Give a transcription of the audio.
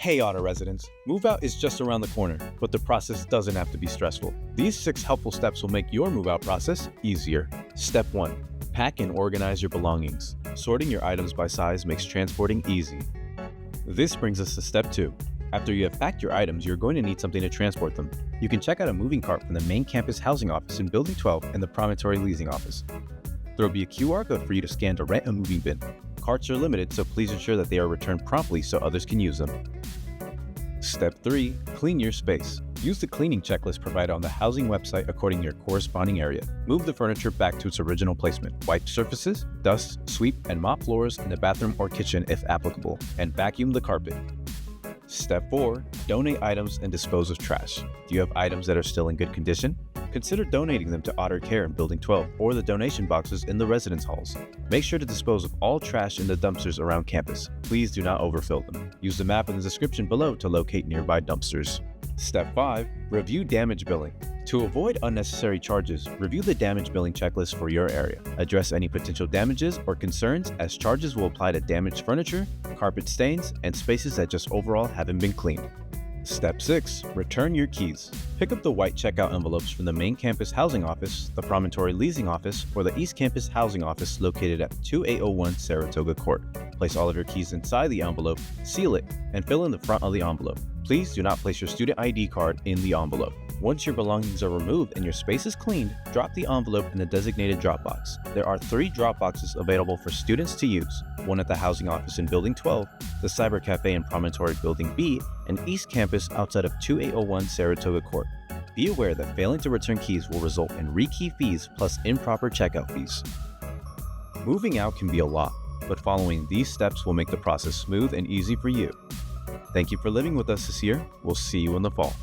Hey Auto residents, move out is just around the corner, but the process doesn't have to be stressful. These 6 helpful steps will make your move out process easier. Step 1. Pack and organize your belongings. Sorting your items by size makes transporting easy. This brings us to step 2. After you have packed your items, you're going to need something to transport them. You can check out a moving cart from the main campus housing office in Building 12 and the Promontory Leasing office. There will be a QR code for you to scan to rent a moving bin. Carts are limited, so please ensure that they are returned promptly so others can use them. Step 3. Clean your space. Use the cleaning checklist provided on the housing website according to your corresponding area. Move the furniture back to its original placement. Wipe surfaces, dust, sweep, and mop floors in the bathroom or kitchen if applicable, and vacuum the carpet. Step 4. Donate items and dispose of trash. Do you have items that are still in good condition? Consider donating them to Otter Care in Building 12 or the donation boxes in the residence halls. Make sure to dispose of all trash in the dumpsters around campus. Please do not overfill them. Use the map in the description below to locate nearby dumpsters. Step 5. Review damage billing. To avoid unnecessary charges, review the damage billing checklist for your area. Address any potential damages or concerns, as charges will apply to damaged furniture, carpet stains, and spaces that just overall haven't been cleaned. Step 6. Return your keys. Pick up the white checkout envelopes from the main campus housing office, the Promontory Leasing office, or the East Campus housing office located at 2801 Saratoga Court. Place all of your keys inside the envelope, seal it, and fill in the front of the envelope. Please do not place your student ID card in the envelope. Once your belongings are removed and your space is cleaned, drop the envelope in the designated drop box. There are 3 drop boxes available for students to use, one at the housing office in Building 12, the Cyber Cafe in Promontory Building B, and East Campus outside of 2801 Saratoga Court. Be aware that failing to return keys will result in rekey fees plus improper checkout fees. Moving out can be a lot, but following these steps will make the process smooth and easy for you. Thank you for living with us this year. We'll see you in the fall.